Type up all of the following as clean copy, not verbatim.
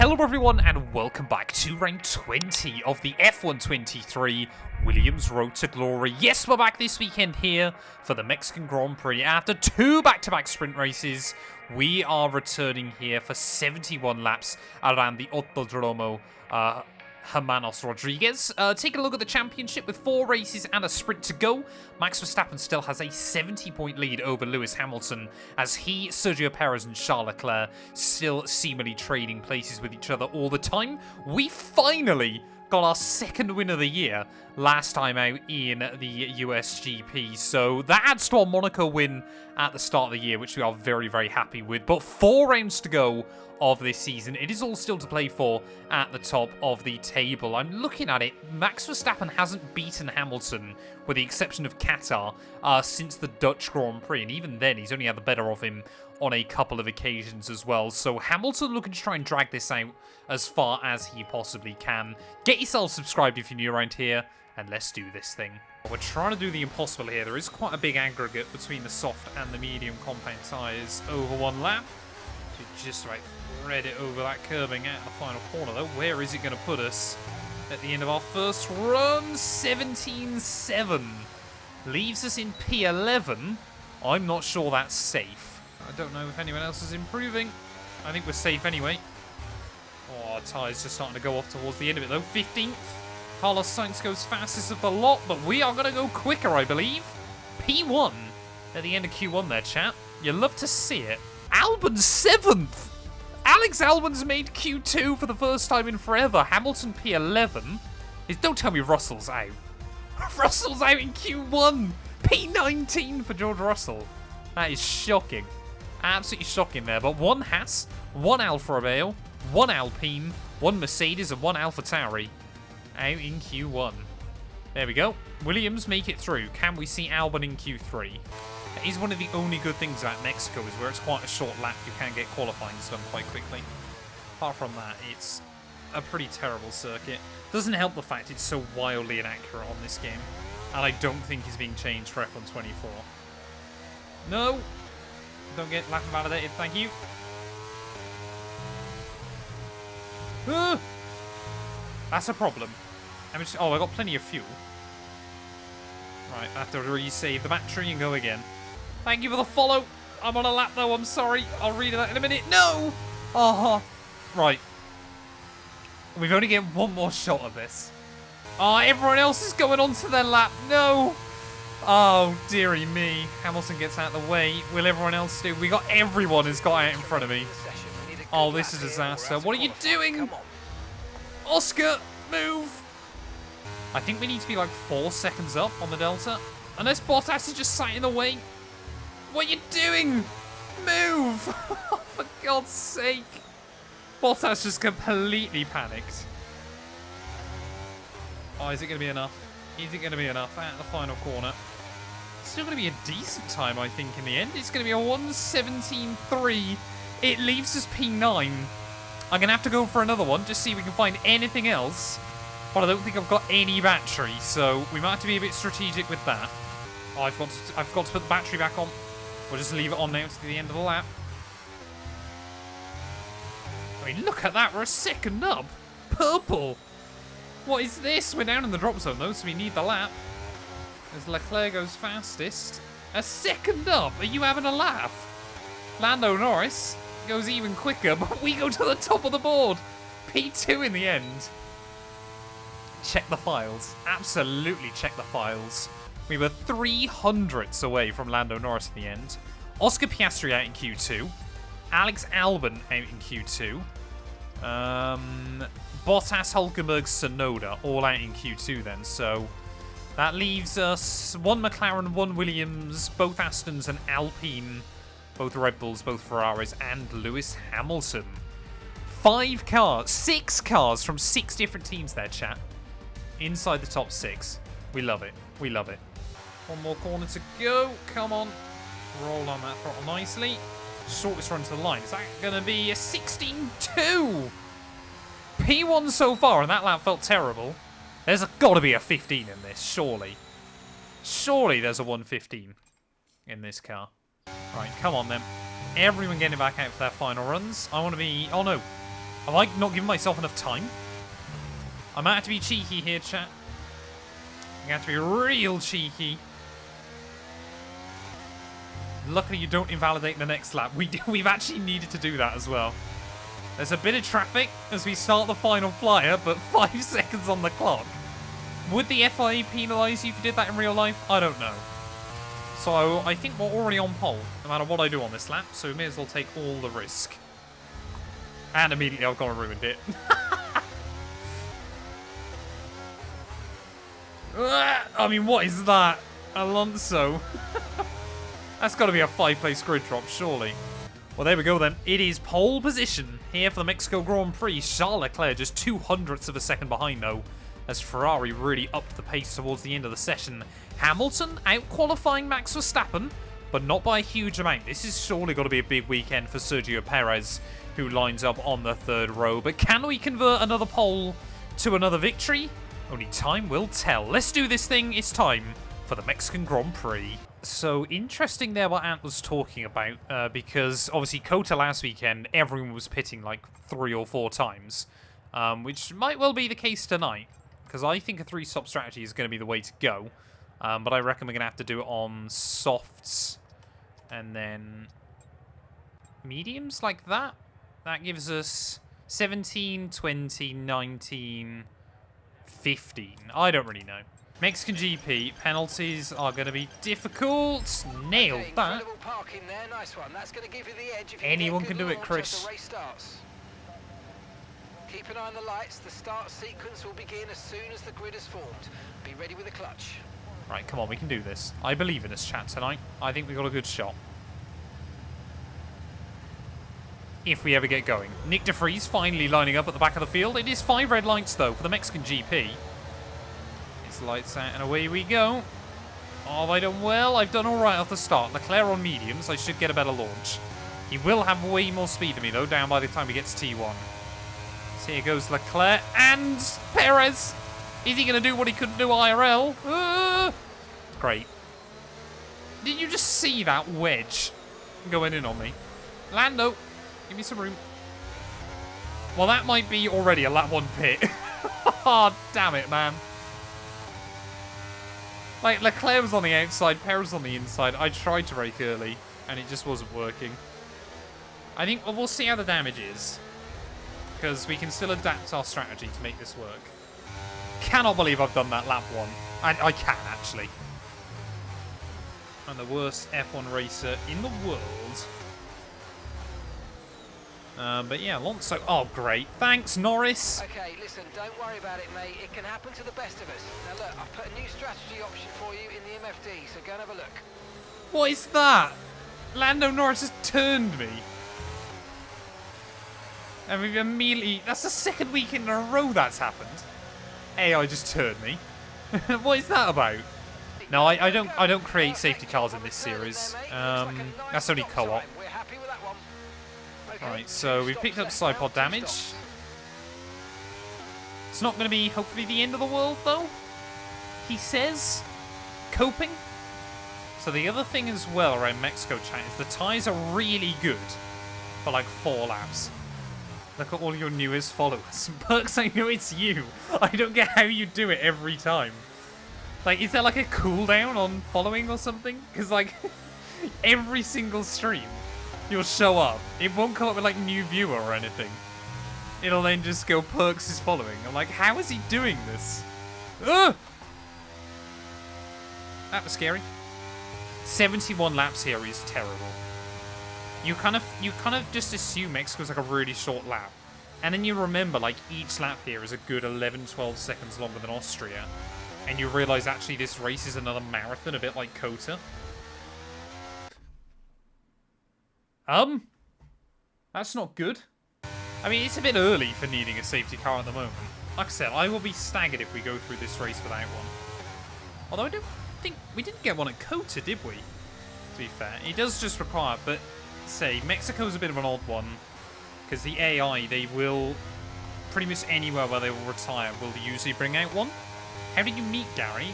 Hello everyone and welcome back to round 20 of the F1 23 Williams Road to Glory. Yes, we're back this weekend here for the Mexican Grand Prix. After two back-to-back sprint races, we are returning here for 71 laps around the Autodromo Hermanos Rodriguez. Taking a look at the championship with 4 races and a sprint to go. Max Verstappen still has a 70-point lead over Lewis Hamilton as he, Sergio Perez and Charles Leclerc still seemingly trading places with each other all the time. We finally got our second win of the year last time out in the USGP. So that adds to our Monaco win at the start of the year, which we are very, very happy with. But 4 rounds to go of this season. It is all still to play for at the top of the table. I'm looking at it. Max Verstappen hasn't beaten Hamilton, with the exception of Qatar, since the Dutch Grand Prix. And even then, he's only had the better of him on a couple of occasions as well. So Hamilton looking to try and drag this out as far as he possibly can. Get yourself subscribed if you're new around here, and let's do this thing. We're trying to do the impossible here. There is quite a big aggregate between the soft and the medium compound tyres over one lap. So just about thread it over that curbing at the final corner though. Where is it going to put us at the end of our first run? 17.7. Leaves us in P11. I'm not sure that's safe. I don't know if anyone else is improving. I think we're safe anyway. Oh, our tyres just starting to go off towards the end of it though. 15th. Carlos Sainz goes fastest of the lot, but we are going to go quicker, I believe. P1 at the end of Q1 there, chat. You love to see it. Albon 7th. Alex Albon's made Q2 for the first time in forever. Hamilton P11. Don't tell me Russell's out. Russell's out in Q1. P19 for George Russell. That is shocking. Absolutely shocking there. But 1 Haas, 1 Alfa Romeo, 1 Alpine, 1 Mercedes, and 1 AlphaTauri out in Q1. There we go. Williams make it through. Can we see Albon in Q3? That is one of the only good things about Mexico, is where it's quite a short lap, you can get qualifying done quite quickly. Apart from that, it's a pretty terrible circuit. Doesn't help the fact it's so wildly inaccurate on this game. And I don't think it's being changed for F1 24. No! Don't get lap validated, thank you. That's a problem. Oh, I got plenty of fuel. Right, I have to resave the battery and go again. Thank you for the follow. I'm on a lap though, I'm sorry. I'll read that in a minute. No! Oh, right. We've only got one more shot of this. Oh, everyone else is going on to their lap. No! Oh, dearie me. Hamilton gets out of the way. Will everyone else do? Everyone has got out in front of me. Oh, this is a disaster. What are you doing? Oscar, move! I think we need to be like 4 seconds up on the Delta. Unless Bottas is just sat in the way. What are you doing? Move! For God's sake. Bottas just completely panicked. Oh, is it going to be enough? Is it going to be enough at the final corner? It's still going to be a decent time, I think, in the end. It's going to be a 1:17.3. It leaves us P9. I'm going to have to go for another one, just see if we can find anything else. But I don't think I've got any battery, so we might have to be a bit strategic with that. Oh, I've got to put the battery back on. We'll just leave it on now to the end of the lap. I mean, look at that. We're a second up. Purple. What is this? We're down in the drop zone, though, so we need the lap. As Leclerc goes fastest. A second up. Are you having a laugh? Lando Norris goes even quicker, but we go to the top of the board. P2 in the end. Check the files. Absolutely check the files. We were 300ths away from Lando Norris in the end. Oscar Piastri out in Q2. Alex Albon out in Q2. Bottas, Hulkenberg, Tsunoda all out in Q2 then. So that leaves us 1 McLaren, 1 Williams, both Astons and Alpine, both Red Bulls, both Ferraris, and Lewis Hamilton. 6 cars from 6 different teams there, chat. Inside the top 6. We love it. We love it. 1 more corner to go. Come on. Roll on that throttle nicely. Shortest run to the line. Is that going to be a 16.2? P1 so far, and that lap felt terrible. There's got to be a 15 in this, surely. Surely there's a 1:15 in this car. Right, come on then. Everyone getting back out for their final runs. I want to be... Oh, no. Am I not giving myself enough time? I might have to be cheeky here, chat. I have to be real cheeky. Luckily, you don't invalidate the next lap. We've actually needed to do that as well. There's a bit of traffic as we start the final flyer, but 5 seconds on the clock. Would the FIA penalise you if you did that in real life? I don't know. So I think we're already on pole, no matter what I do on this lap, so we may as well take all the risk. And immediately I've gone and ruined it. I mean, what is that? Alonso. That's got to be a 5-place grid drop, surely. Well, there we go then. It is pole position here for the Mexico Grand Prix. Charles Leclerc just 0.02 of a second behind, though, as Ferrari really upped the pace towards the end of the session. Hamilton out-qualifying Max Verstappen, but not by a huge amount. This is surely got to be a big weekend for Sergio Perez, who lines up on the 3rd row. But can we convert another pole to another victory? Only time will tell. Let's do this thing. It's time for the Mexican Grand Prix. So, interesting there what Ant was talking about, because obviously Kota last weekend, everyone was pitting like 3 or 4 times, which might well be the case tonight, because I think a 3-stop strategy is going to be the way to go, but I reckon we're going to have to do it on softs and then mediums like that. That gives us 17, 20, 19, 15. I don't really know. Mexican GP, penalties are going to be difficult. Nailed that. Nice one. That's going to give you the edge if you anyone can do it, Chris. Keep an eye on the lights. The start sequence will begin as soon as the grid is formed. Be ready with the clutch. Right, come on, we can do this. I believe in us, chat, tonight. I think we got a good shot. If we ever get going. Nick de Vries finally lining up at the back of the field. It is 5 red lights, though, for the Mexican GP. Lights out and away we go. Oh, have I done well? I've done all right off the start. Leclerc on mediums. I should get a better launch. He will have way more speed than me, though, down by the time he gets T1. So here goes Leclerc and Perez. Is he going to do what he couldn't do IRL? Great. Did you just see that wedge going in on me? Lando, give me some room. Well, that might be already a lap 1 pit. Oh, damn it, man. Like, Leclerc was on the outside, Perez on the inside. I tried to rake early, and it just wasn't working. I think we'll see how the damage is, because we can still adapt our strategy to make this work. Cannot believe I've done that lap 1. I can, actually. I'm the worst F1 racer in the world. But yeah, Alonso. Oh, great. Thanks, Norris. Okay, listen, don't worry about it, mate. It can happen to the best of us. Now, look, I've put a new strategy option for you in the MFD, so go and have a look. What is that? Lando Norris has turned me. And we've immediately... That's the 2nd week in a row that's happened. AI just turned me. What is that about? No, I don't create safety cars in this series. That's only co-op. Right, so we've picked up side pod damage. It's not going to be, hopefully, the end of the world, though. He says. Coping. So the other thing as well around Mexico chat is the tyres are really good for like 4 laps. Look at all your newest followers. Perks, I know it's you. I don't get how you do it every time. Like, is there like a cooldown on following or something? Because like, every single stream, you'll show up. It won't come up with like new viewer or anything. It'll then just go Perks is following. I'm like, how is he doing this? Ugh! That was scary. 71 laps here is terrible. You kind of just assume Mexico's like a really short lap. And then you remember like each lap here is a good 11-12 seconds longer than Austria. And you realise actually this race is another marathon, a bit like Kota. That's not good. I mean, it's a bit early for needing a safety car at the moment. Like I said, I will be staggered if we go through this race without one. Although I don't think... We didn't get one at Kota, did we? To be fair. It does just require... But, say, Mexico's a bit of an odd one. Because the AI, they will... Pretty much anywhere where they will retire will usually bring out one. How did you meet Gary?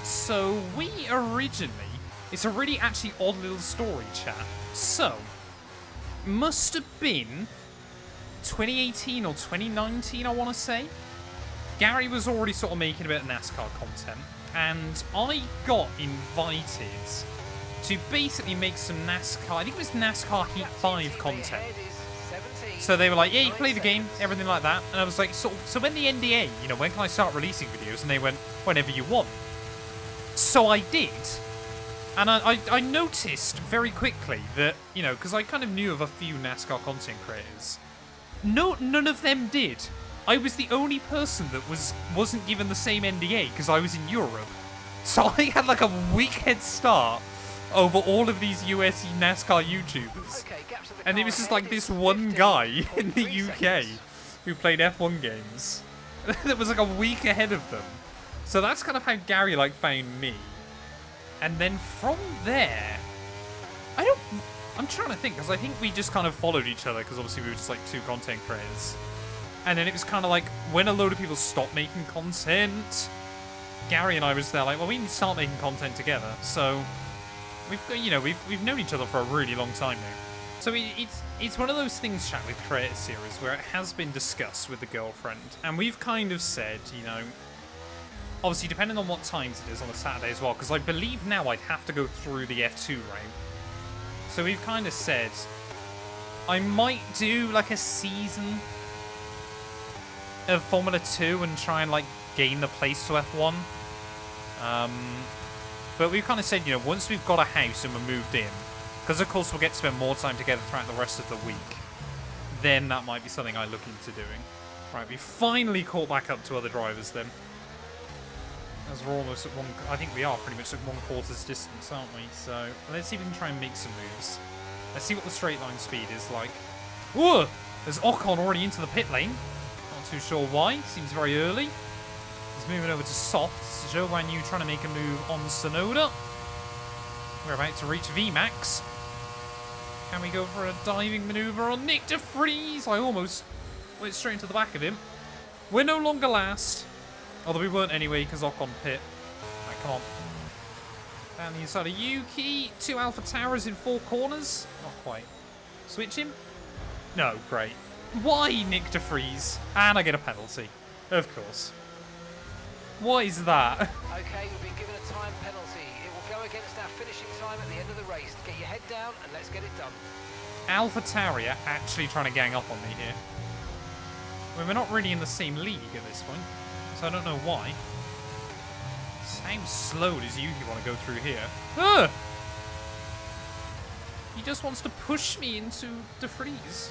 So we originally... It's a really actually odd little story, chat. So, must have been 2018 or 2019, I want to say. Gary was already sort of making a bit of NASCAR content, and I got invited to basically make some NASCAR, I think it was NASCAR Heat 5 content. So they were like, yeah, you can play the game, everything like that. And I was like, so when the NDA, you know, when can I start releasing videos? And they went, whenever you want. So I did. And I noticed very quickly that, you know, because I kind of knew of a few NASCAR content creators. None of them did. I was the only person that wasn't given the same NDA because I was in Europe. So I had like a week head start over all of these US NASCAR YouTubers. And it was just like this one guy in the UK who played F1 games that was like a week ahead of them. So that's kind of how Gary like found me. And then from there, I'm trying to think, because I think we just kind of followed each other, because obviously we were just like two content creators. And then it was kind of like, when a load of people stopped making content, Gary and I was there like, well, we need to start making content together. So we've got, you know, we've known each other for a really long time now. So it's one of those things, chat, with Creator Series where it has been discussed with the girlfriend, and we've kind of said, you know, obviously depending on what times it is on a Saturday as well, because I believe now I'd have to go through the F2 route. So we've kind of said I might do like a season of Formula 2 and try and like gain the place to F1. But we've kind of said, you know, once we've got a house and we're moved in, because of course we'll get to spend more time together throughout the rest of the week, then that might be something I look into doing. Right, we finally caught back up to other drivers then. As we're almost at one, I think we are pretty much at 1/4's distance, aren't we? So let's see if we can try and make some moves. Let's see what the straight line speed is like. Whoa! There's Ocon already into the pit lane. Not too sure why. Seems very early. He's moving over to softs. Zhou Guanyu trying to make a move on Sonoda. We're about to reach VMAX. Can we go for a diving maneuver on Nick de Vries? I almost went straight into the back of him. We're no longer last. Although we weren't anyway, because Ocon pit. Right, come on. Down the inside of Yuki. 2 Alpha Towers in 4 corners. Not quite. Switch him? No, great. Why Nick de Vries? And I get a penalty. Of course. What is that? Okay, we've been given a time penalty. It will go against our finishing time at the end of the race. Get your head down and let's get it done. Alpha Tauri actually trying to gang up on me here. I mean, we're not really in the same league at this point, so I don't know why. How slow does Yuki want to go through here? Ah! He just wants to push me into de Vries.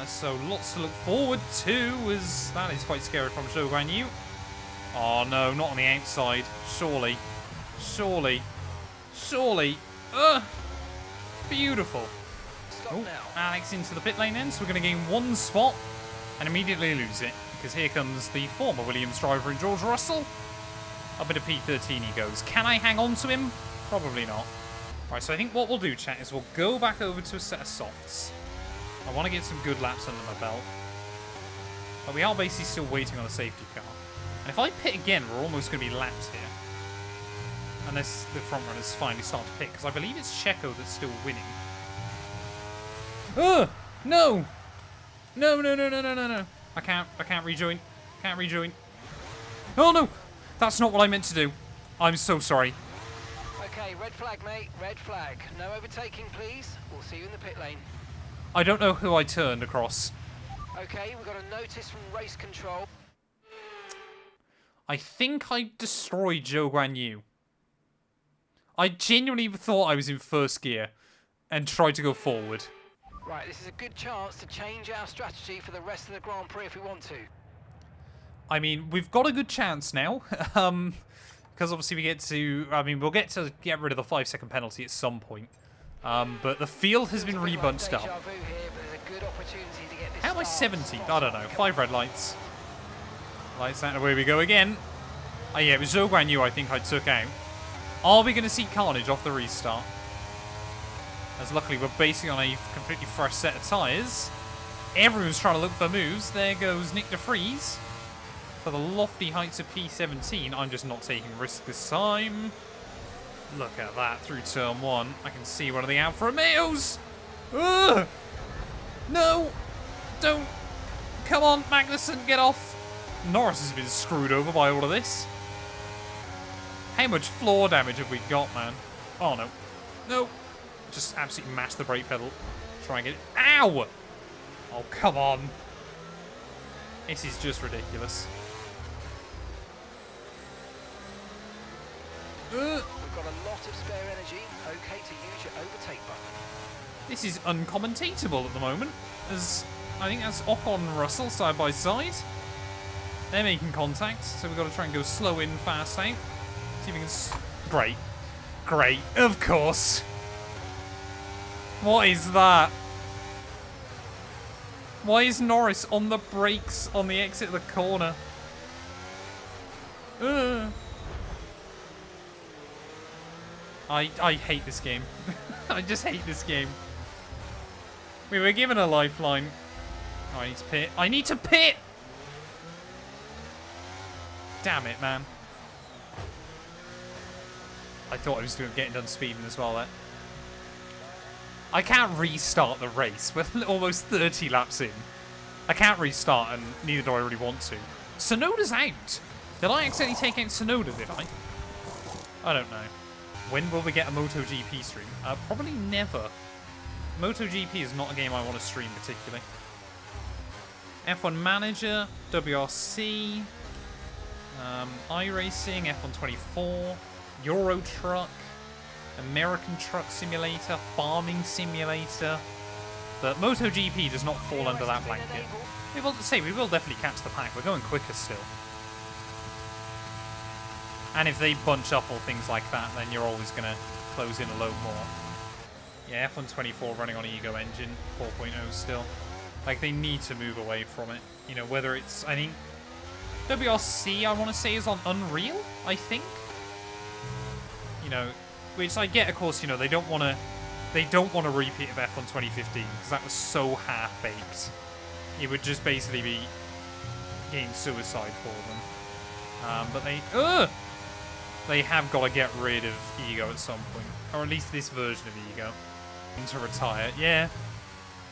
So lots to look forward to, as that is quite scary from Zhou Guanyu. Oh no, not on the outside. Surely. Surely. Surely. Ugh! Beautiful. Stop now. Alex into the pit lane then, so we're going to gain 1 spot and immediately lose it, because here comes the former Williams driver in George Russell. Up into P13 he goes. Can I hang on to him? Probably not. Right, so I think what we'll do, chat, is we'll go back over to a set of softs. I want to get some good laps under my belt. But we are basically still waiting on a safety car. And if I pit again, we're almost going to be lapped here. Unless the front runners finally start to pit, because I believe it's Checo that's still winning. Ugh! No! No, no, no, no, no, no, no. I can't rejoin. Can't rejoin. Oh no! That's not what I meant to do. I'm so sorry. Okay, red flag, mate. Red flag. No overtaking, please. We'll see you in the pit lane. I don't know who I turned across. Okay, we've got a notice from race control. I think I destroyed Zhou Guanyu. I genuinely thought I was in first gear and tried to go forward. Right, this is a good chance to change our strategy for the rest of the Grand Prix if we want to. I mean, we've got a good chance now. Because obviously we get to... I mean, we'll get to get rid of the 5-second penalty at some point. But the field has been rebunched up. How am I 17th? I don't know. 5 red lights. Lights out, away we go again. Oh yeah, it was Zhou Guanyu I think I took out. Are we going to see carnage off the restart? As luckily we're basing on a completely fresh set of tyres. Everyone's trying to look for moves. There goes Nick de Vries. For the lofty heights of P17. I'm just not taking risks this time. Look at that through turn 1. I can see one of the Alfa Romeos. Ugh! No! Don't! Come on, Magnussen, get off. Norris has been screwed over by all of this. How much floor damage have we got, man? Oh, no. No. Just absolutely mash the brake pedal. Try and get it. Ow! Oh, come on. This is just ridiculous. We've got a lot of spare energy. Okay to use your overtake button. This is uncommentatable at the moment, as I think that's Ocon and Russell side by side. They're making contact, so we've got to try and go slow in, fast out. See if we can... Great. Great. Of course. What is that? Why is Norris on the brakes on the exit of the corner? I hate this game. I just hate this game. We were given a lifeline. Oh, I need to pit. I need to pit! Damn it, man. I thought I was getting done speeding as well there. I can't restart the race. We're almost 30 laps in. I can't restart, and neither do I really want to. Sonoda's out. Did I accidentally take out Sonoda, did I? I don't know. When will we get a MotoGP stream? Probably never. MotoGP is not a game I want to stream particularly. F1 Manager, WRC, iRacing, F1 24, Euro Truck, American Truck Simulator, Farming Simulator. But MotoGP does not fall under that blanket. We will definitely catch the pack. We're going quicker still. And if they bunch up or things like that, then you're always going to close in a load more. Yeah, F1 24 running on Ego engine, 4.0 still. Like, they need to move away from it. You know, whether it's, I think, WRC, I want to say, is on Unreal, I think. You know, which I get, of course, you know, they don't want to repeat of F1 2015, because that was so half-baked. It would just basically be game suicide for them. But they have got to get rid of Ego at some point. Or at least this version of Ego. To retire. Yeah,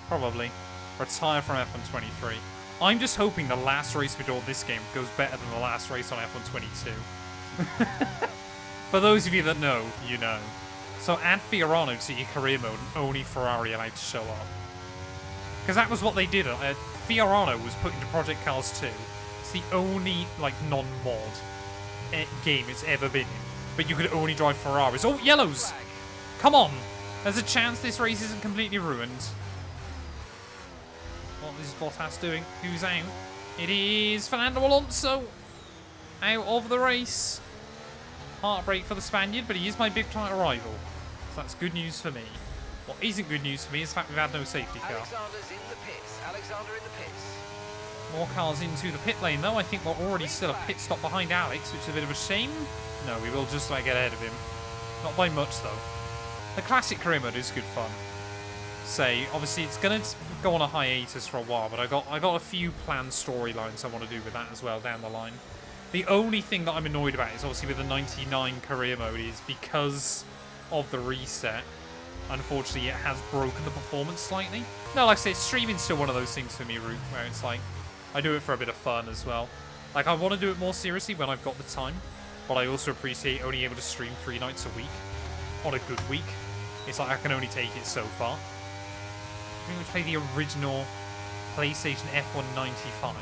probably. Retire from F1 23. I'm just hoping the last race we do on this game goes better than the last race on F1 22. For those of you that know, you know. So add Fiorano to your career mode and only Ferrari allowed to show up. Because that was what they did. Fiorano was put into Project Cars 2. It's the only, like, non-mod game it's ever been in. But you could only drive Ferraris. Oh, yellows! Come on! There's a chance this race isn't completely ruined. What is Bottas doing? Who's out? It is Fernando Alonso. Out of the race. Heartbreak for the Spaniard, but he is my big title rival. So that's good news for me. What isn't good news for me is the fact we've had no safety car. Alexander's in the pits. Alexander in the pits. More cars into the pit lane, though. I think we're already still a pit stop behind Alex, which is a bit of a shame. No, we will just get ahead of him. Not by much, though. The classic career mode is good fun. Say, obviously, it's going to go on a hiatus for a while, but I got a few planned storylines I want to do with that as well down the line. The only thing that I'm annoyed about is obviously with the 99 career mode is because of the reset. Unfortunately, it has broken the performance slightly. No, like I said, streaming's still one of those things for me, Root, where it's like, I do it for a bit of fun as well. Like, I want to do it more seriously when I've got the time, but I also appreciate only able to stream 3 nights a week. On a good week. It's like I can only take it so far. I think we play the original PlayStation F1 95.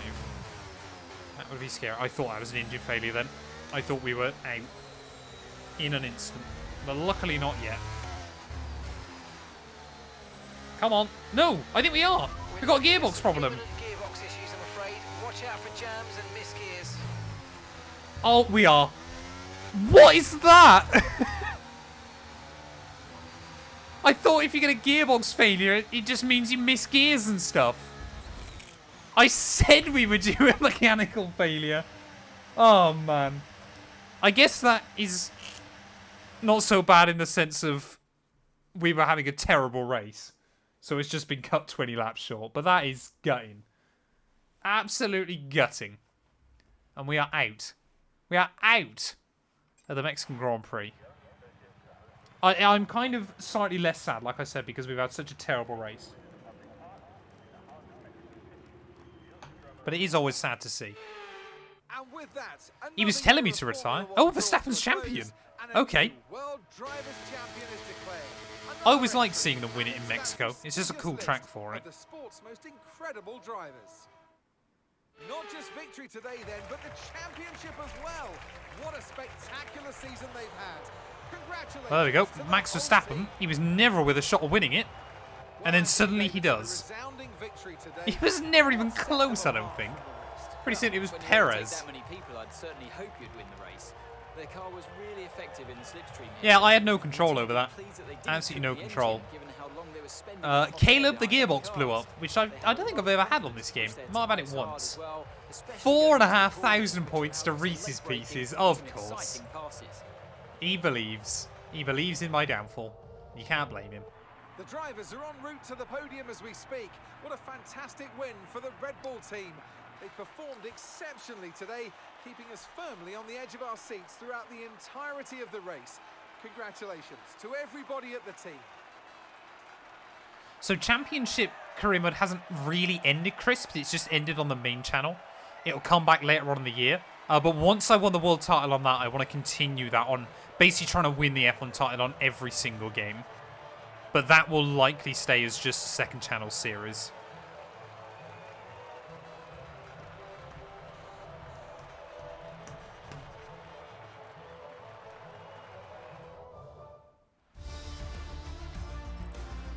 That would be scary. I thought that was an engine failure then. I thought we were out in an instant. But luckily not yet. Come on. No, I think we are. We've got a gearbox problem. Gearbox issues, I'm afraid. Watch out for jams and misgears. Oh, we are. What is that? I thought if you get a gearbox failure, it just means you miss gears and stuff. I said we would do a mechanical failure. Oh, man. I guess that is not so bad in the sense of we were having a terrible race. So it's just been cut 20 laps short. But that is gutting. Absolutely gutting. And we are out. We are out of the Mexican Grand Prix. I'm kind of slightly less sad, like I said, because we've had such a terrible race. But it is always sad to see. And with that, He was telling me to retire. Oh, Verstappen's champion. Okay. I always like seeing them win it in Mexico. It's just a cool track for it. The sport's most incredible drivers. Not just victory today then, but the championship as well. What a spectacular season they've had. Congratulations. Well, there we go. Max Verstappen. He was never with a shot of winning it. And then suddenly he does. He was never even close, I don't think. Pretty soon it was Perez. Yeah, I had no control over that. Absolutely no control. Caleb, the gearbox blew up, which I don't think I've ever had on this game. Might have had it once. 4,500 points to Reese's Pieces, of course. He believes. He believes in my downfall. You can't blame him. The drivers are en route to the podium as we speak. What a fantastic win for the Red Bull team. They performed exceptionally today, keeping us firmly on the edge of our seats throughout the entirety of the race. Congratulations to everybody at the team. So Championship Career Mode hasn't really ended, Chris, but it's just ended on the main channel. It'll come back later on in the year. But once I won the world title on that, I want to continue that on basically trying to win the F1 title on every single game. But that will likely stay as just a second channel series.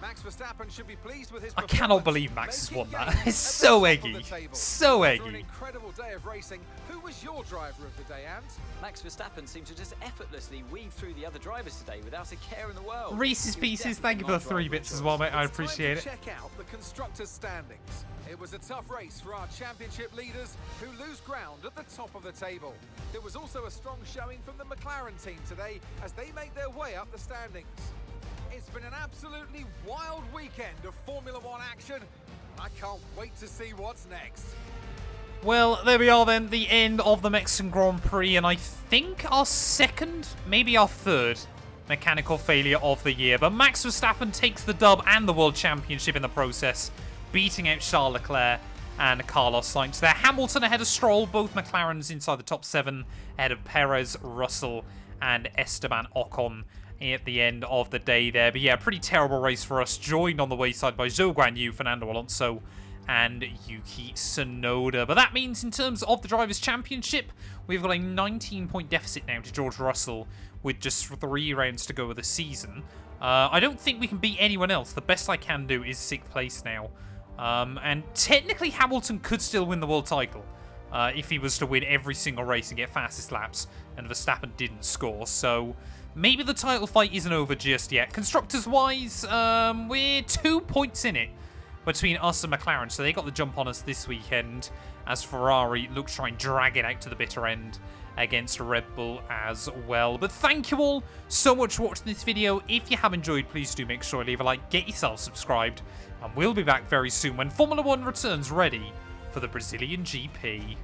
Max Verstappen should be pleased with his I cannot believe Max has won that. It's so eggy. So After an eggy. incredible day of racing, who was your driver of the day, Ant? Max Verstappen seemed to just effortlessly weave through the other drivers today without a care in the world. Reese's Pieces, thank you for the 3 bits as well, mate. I appreciate it. Check out the constructors' standings. It was a tough race for our championship leaders who lose ground at the top of the table. There was also a strong showing from the McLaren team today as they make their way up the standings. It's been an absolutely wild weekend of Formula One action. I can't wait to see what's next. Well, there we are then, the end of the Mexican Grand Prix, and I think our second, maybe our third, mechanical failure of the year. But Max Verstappen takes the dub and the World Championship in the process, beating out Charles Leclerc and Carlos Sainz there. Hamilton ahead of Stroll, both McLarens inside the top 7, ahead of Perez, Russell, and Esteban Ocon at the end of the day there. But yeah, pretty terrible race for us, joined on the wayside by Zhou Guanyu, Fernando Alonso, and Yuki Tsunoda. But that means in terms of the Drivers' Championship, we've got a 19-point deficit now to George Russell with just 3 rounds to go of the season. I don't think we can beat anyone else. The best I can do is 6th place now. And technically Hamilton could still win the world title if he was to win every single race and get fastest laps, and Verstappen didn't score. So maybe the title fight isn't over just yet. Constructors-wise, we're 2 points in it between us and McLaren, so they got the jump on us this weekend as Ferrari look to try and drag it out to the bitter end against Red Bull as well. But thank you all so much for watching this video. If you have enjoyed, please do make sure to leave a like, get yourself subscribed, and we'll be back very soon when Formula One returns ready for the Brazilian GP.